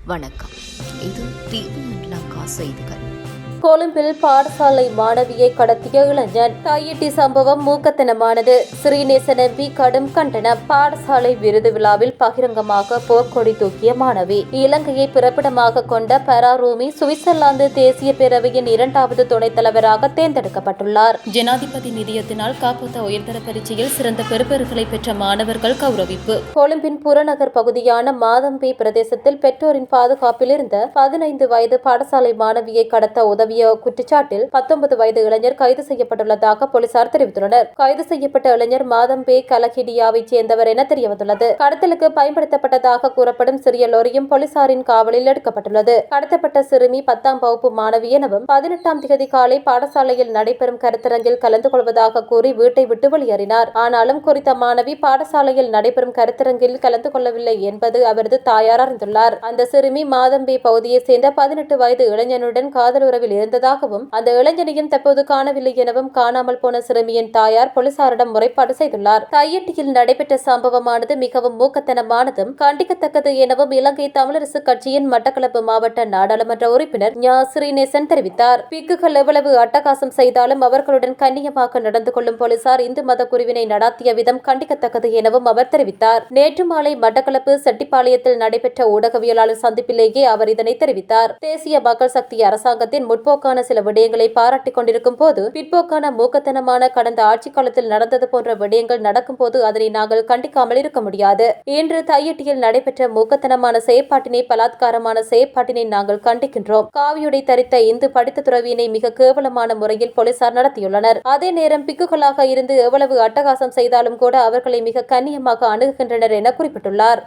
வணக்கம். இது டிவி லங்கா செய்திகள். கொழும்பில் பாடசாலை மாணவியை கடத்திய இளைஞன் கையிட்டி சம்பவம் மூக்கத்தனமானது. ஸ்ரீநேசன் எம்பி கடும் கண்டனம். பாடசாலை விருது விழாவில் பகிரங்கமாக போர்க்கொடி தூக்கிய மாணவி. இலங்கையை பிறப்பிடமாக கொண்ட பராரூமி சுவிட்சர்லாந்து தேசிய பேரவையின் 2வது துணைத் தலைவராக தேர்ந்தெடுக்கப்பட்டுள்ளார். ஜனாதிபதி நிதியத்தினால் காப்போத்த உயர்தர பரீட்சையில் சிறந்த பெறுபேறுகளை பெற்ற மாணவர்கள் கௌரவிப்பு. கொழும்பின் புறநகர் பகுதியான மாதம்பே பிரதேசத்தில் பெற்றோரின் பாதுகாப்பில் இருந்த 15 வயது பாடசாலை மாணவியை கடத்த உதவிய குற்றச்சாட்டில் 19 வயது இளைஞர் கைது செய்யப்பட்டுள்ளதாக போலீசார் தெரிவித்துள்ளனர். கைது செய்யப்பட்ட இளைஞர் மாதம்பே கலகிடியாவை சேர்ந்தவர் என தெரியவந்துள்ளது. கடத்தலுக்கு பயன்படுத்தப்பட்டதாக கூறப்படும் சிறிய லோரியும் போலீசாரின் காவலில் எடுக்கப்பட்டுள்ளது. கடத்தப்பட்ட சிறுமி 10ஆம் வகுப்பு மாணவி எனவும் 18ஆம் தேதி காலை பாடசாலையில் நடைபெறும் கருத்தரங்கில் கலந்து கொள்வதாக கூறி வீட்டை விட்டு வெளியேறினார். ஆனாலும் குறித்த மாணவி பாடசாலையில் நடைபெறும் கருத்தரங்கில் கலந்து கொள்ளவில்லை என்பது அவரது தாயார் அறிந்துள்ளார். அந்த சிறுமி மாதம்பே பகுதியைச் சேர்ந்த 18 வயது இளைஞனுடன் காதல் உறவில் இருந்ததாகவும் அந்த இளைஞனையும் தற்போது காணவில்லை எனவும் காணாமல் போன சிறுமியின் தாயார் போலீசாரிடம் முறைப்பாடு செய்துள்ளார். தையிட்டியில் நடைபெற்ற சம்பவமானது மிகவும் மூக்கத்தனமானதும் கண்டிக்கத்தக்கது எனவும் இலங்கை தமிழரசு கட்சியின் மட்டக்களப்பு மாவட்ட நாடாளுமன்ற உறுப்பினர் ஞா ஸ்ரீநேசன் தெரிவித்தார். பிக்குகள் எவ்வளவு அட்டகாசம் செய்தாலும் அவர்களுடன் கண்ணியமாக நடந்து கொள்ளும் போலீசார் இந்து மத குருவினை நடாத்திய விதம் கண்டிக்கத்தக்கது எனவும் அவர் தெரிவித்தார். நேற்று மாலை மட்டக்களப்பு செட்டிப்பாளையத்தில் நடைபெற்ற ஊடகவியலாளர் சந்திப்பிலேயே அவர் இதனை தெரிவித்தார். தேசிய மக்கள் சக்தி அரசாங்கத்தின் முற்போக்கான சில விடயங்களை பாராட்டிக் கொண்டிருக்கும் போது பிற்போக்கான மூக்கத்தனமான கடந்த ஆட்சி காலத்தில் நடந்தது போன்ற விடயங்கள் நடக்கும் போது அதனை நாங்கள் கண்டிக்காமல் இருக்க முடியாது. இன்று தையிட்டியில் நடைபெற்ற மூக்கத்தனமான செயற்பாட்டினை பலாத்காரமான செயற்பாட்டினை நாங்கள் கண்டிக்கின்றோம். காவியுடை தரித்த இந்து படித்த துறவியினை மிக கேவலமான முறையில் போலீசார் நடத்தியுள்ளனர். அதே நேரம் பிக்குகளாக இருந்து எவ்வளவு அட்டகாசம் செய்தாலும் கூட அவர்களை மிக கண்ணியமாக அணுகுகின்றனர் என குறிப்பிட்டுள்ளார்.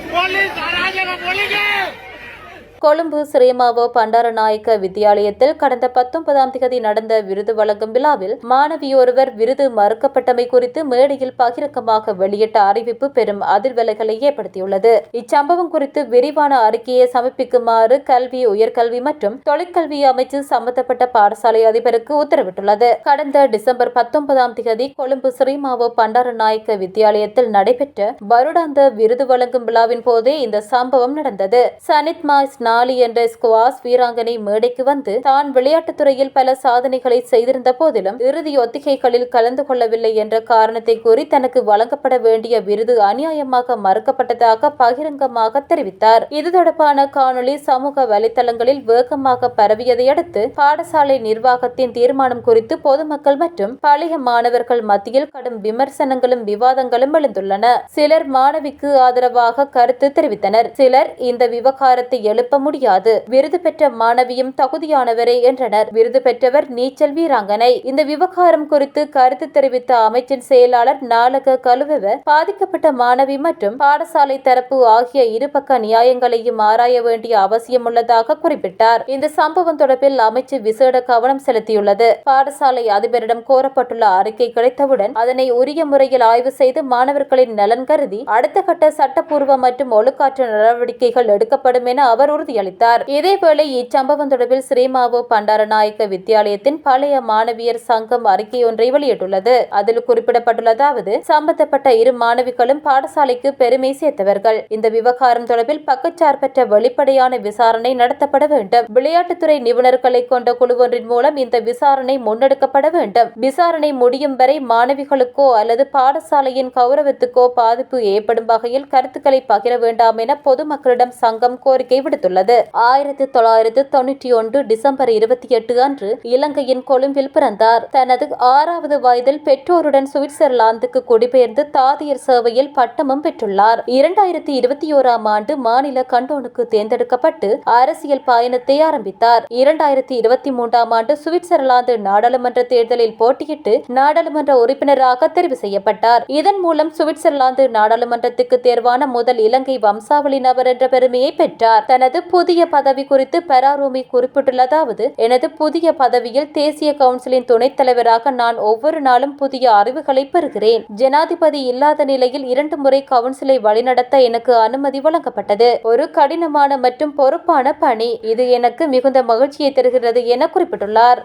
கொழும்பு ஸ்ரீமாவோ பண்டாரநாயக்க வித்தியாலயத்தில் கடந்த 19ஆம் தேதி நடந்த விருது வழங்கும் விழாவில் மாணவியொருவர் விருது மறுக்கப்பட்டமை குறித்து மேடையில் பகிரங்கமாக வெளியிட்ட அறிவிப்பு பெரும் அதிர்வலைகளை ஏற்படுத்தியுள்ளது. இச்சம்பவம் குறித்து விரிவான அறிக்கையை சமர்ப்பிக்குமாறு கல்வி, உயர்கல்வி மற்றும் தொழிற்கல்வி அமைச்சு சம்பந்தப்பட்ட பாடசாலை அதிபருக்கு உத்தரவிட்டுள்ளது. கடந்த டிசம்பர் 19ஆம் தேதி கொழும்பு ஸ்ரீமாவோ பண்டாரநாயக்க வித்தியாலயத்தில் நடைபெற்ற வருடாந்த விருது வழங்கும் விழாவின் போதே இந்த சம்பவம் நடந்தது. சனித்மா நாலி என்ற ஸ்குவாஷ் வீராங்கனை மேடைக்கு வந்து தான் விளையாட்டுத் துறையில் பல சாதனைகளை செய்திருந்த போதிலும் இறுதி ஒத்திகைகளில் கலந்து கொள்ளவில்லை என்ற காரணத்தை கூறி தனக்கு வழங்கப்பட வேண்டிய விருது அநியாயமாக மறுக்கப்பட்டதாக பகிரங்கமாக தெரிவித்தார். இது தொடர்பான காணொலி சமூக வலைதளங்களில் வேகமாக பரவியதை அடுத்து பாடசாலை நிர்வாகத்தின் தீர்மானம் குறித்து பொதுமக்கள் மற்றும் பழைய மாணவர்கள் மத்தியில் கடும் விமர்சனங்களும் விவாதங்களும் எழுந்துள்ளன. சிலர் மாணவிக்கு ஆதரவாக கருத்து தெரிவித்தனர். சிலர் இந்த விவகாரத்தை எழுப்ப முடியாது, விருது பெற்ற மாணவியும் தகுதியானவரே என்றனர். விருது பெற்றவர் நீச்சல் வீராங்கனை. இந்த விவகாரம் குறித்து கருத்து தெரிவித்த அமைச்சின் செயலாளர் நாலக கலுவெவ பாதிக்கப்பட்ட மாணவி மற்றும் பாடசாலை தரப்பு ஆகிய இருபக்க நியாயங்களையும் ஆராய வேண்டிய அவசியம் உள்ளதாக குறிப்பிட்டார். இந்த சம்பவம் தொடர்பில் அமைச்சு விசேட கவனம் செலுத்தியுள்ளது. பாடசாலை அதிபரிடம் கோரப்பட்டுள்ள அறிக்கை கிடைத்தவுடன் அதனை உரிய முறையில் ஆய்வு செய்து மாணவர்களின் நலன் கருதி அடுத்த கட்ட சட்டப்பூர்வ மற்றும் ஒழுக்காற்று நடவடிக்கைகள் எடுக்கப்படும் என அவர் உறுதியளித்தார். இதேவேளை இச்சம்பவம் தொடர்பில் ஸ்ரீமாவோ பண்டாரநாயக்க வித்தியாலயத்தின் பழைய மாணவியர் சங்கம் அறிக்கை ஒன்றை வெளியிட்டுள்ளது. அதில் குறிப்பிடப்பட்டுள்ளதாவது, சம்பந்தப்பட்ட இரு மாணவிகளும் பாடசாலைக்கு பெருமை சேர்த்தவர்கள். இந்த விவகாரம் தொடர்பில் பக்கச்சார்பற்ற வெளிப்படையான விசாரணை நடத்தப்பட வேண்டும். விளையாட்டுத்துறை நிபுணர்களை கொண்ட குழு ஒன்றின் மூலம் இந்த விசாரணை முன்னெடுக்கப்பட வேண்டும். விசாரணை முடியும் வரை மாணவிகளுக்கோ அல்லது பாடசாலையின் கௌரவத்துக்கோ பாதிப்பு ஏற்படும் வகையில் கருத்துக்களை பகிர வேண்டாம் என பொதுமக்களிடம் சங்கம் கோரிக்கை விடுத்துள்ளது. 1991 டிசம்பர் 28 அன்று இலங்கையின் கொழும்பில் பிறந்தார். தனது 6வது வயதில் பெற்றோருடன் சுவிட்சர்லாந்துக்கு குடிபெயர்ந்து தாதியர் சேவையில் பட்டமும் பெற்றுள்ளார். 2021ஆம் ஆண்டு மாநில கண்டோனுக்கு தேர்ந்தெடுக்கப்பட்டு அரசியல் பயணத்தை ஆரம்பித்தார். 2023ஆம் ஆண்டு சுவிட்சர்லாந்து நாடாளுமன்ற தேர்தலில் போட்டியிட்டு நாடாளுமன்ற உறுப்பினராக தெரிவு செய்யப்பட்டார். இதன் மூலம் சுவிட்சர்லாந்து நாடாளுமன்றத்துக்கு தேர்வான முதல் இலங்கை வம்சாவளி நபர் என்ற பெருமையை பெற்றார். தனது புதிய பதவி குறித்து பராரூமி குறிப்பிட்டுள்ளதாவது, எனது புதிய பதவியில் தேசிய கவுன்சிலின் துணைத் தலைவராக நான் ஒவ்வொரு நாளும் புதிய அறிவுகளை பெறுகிறேன். ஜனாதிபதி இல்லாத நிலையில் 2 முறை கவுன்சிலை வழிநடத்த எனக்கு அனுமதி வழங்கப்பட்டது. ஒரு கடினமான மற்றும் பொறுப்பான பணி. இது எனக்கு மிகுந்த மகிழ்ச்சியை தருகிறது என குறிப்பிட்டுள்ளார்.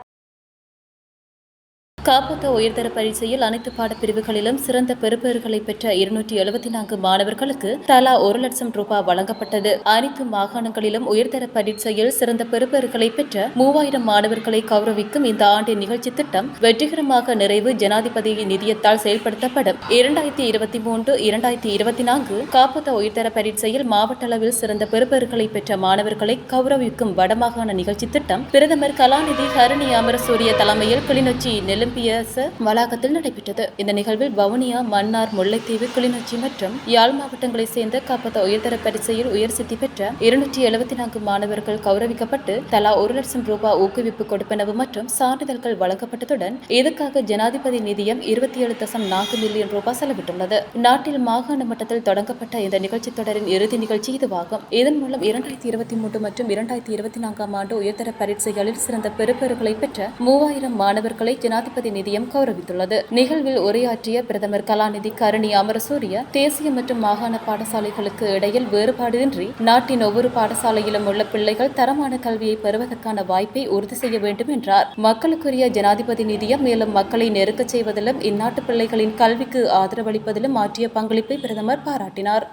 காப்போத்த உயர்தர பரீட்சையில் அனைத்து பாடப்பிரிவுகளிலும் சிறந்த பெறுபேறுகளை பெற்ற 274 மாணவர்களுக்கு தலா 1 லட்சம் ரூபாய் வழங்கப்பட்டது. அனைத்து மாகாணங்களிலும் உயர்தர பரீட்சையில் சிறந்த பெறுபேறுகளை பெற்ற 3000 மாணவர்களை கௌரவிக்கும் இந்த ஆண்டின் நிகழ்ச்சி திட்டம் வெற்றிகரமாக நிறைவு ஜனாதிபதி நிதியத்தால் செயல்படுத்தப்படும். 2023-2024 காப்போத்த உயர்தர பரீட்சையில் மாவட்ட அளவில் சிறந்த பெறுபேறுகளை பெற்ற மாணவர்களை கௌரவிக்கும் வடமாகாண நிகழ்ச்சி திட்டம் பிரதமர் கலாநிதி ஹரணி அமரசூரிய தலைமையில் கிளிநொச்சி நெல்லும் வளாகத்தில் நடைபெற்றது. இந்த நிகழ்வில் வவுனியா, மன்னார், முல்லைத்தீவு, கிளிநொச்சி மற்றும் யாழ் மாவட்டங்களைச் சேர்ந்த காப்போத்த உயர்தர பரீட்சையில் உயர் சித்தி பெற்ற 274 மாணவர்கள் கௌரவிக்கப்பட்டு தலா 1 லட்சம் ரூபாய் ஊக்குவிப்பு கொடுப்பனவு மற்றும் சான்றிதழ்கள் வழங்கப்பட்டதுடன் இதற்காக ஜனாதிபதி நிதியம் 27.4 மில்லியன் ரூபாய் செலவிட்டுள்ளது. நாட்டில் மாகாண மட்டத்தில் தொடங்கப்பட்ட இந்த நிகழ்ச்சி தொடரின் இறுதி நிகழ்ச்சி இதுவாகும். இதன் மூலம் 2023 மற்றும் 2024 ஆண்டு உயர்தர பரீட்சைகளில் சிறந்த பெறுபேறுகளை பெற்ற 3000 மாணவர்களை ஜனாதிபதி நிதியம் கௌரவித்துள்ளது. நிகழ்வில் உரையாற்றிய பிரதமர் கலாநிதி ஹரணி அமரசூரிய தேசிய மற்றும் மாகாண பாடசாலைகளுக்கு இடையில் வேறுபாடின்றி நாட்டின் ஒவ்வொரு பாடசாலையிலும் உள்ள பிள்ளைகள் தரமான கல்வியை பெறுவதற்கான வாய்ப்பை உறுதி செய்ய வேண்டும் என்றார். மக்களுக்குரிய ஜனாதிபதி நிதியம் மேலும் மக்களை நெருக்கச் செய்வதிலும் இந்நாட்டு பிள்ளைகளின் கல்விக்கு ஆதரவளிப்பதிலும் ஆற்றிய பங்களிப்பை பிரதமர் பாராட்டினார்.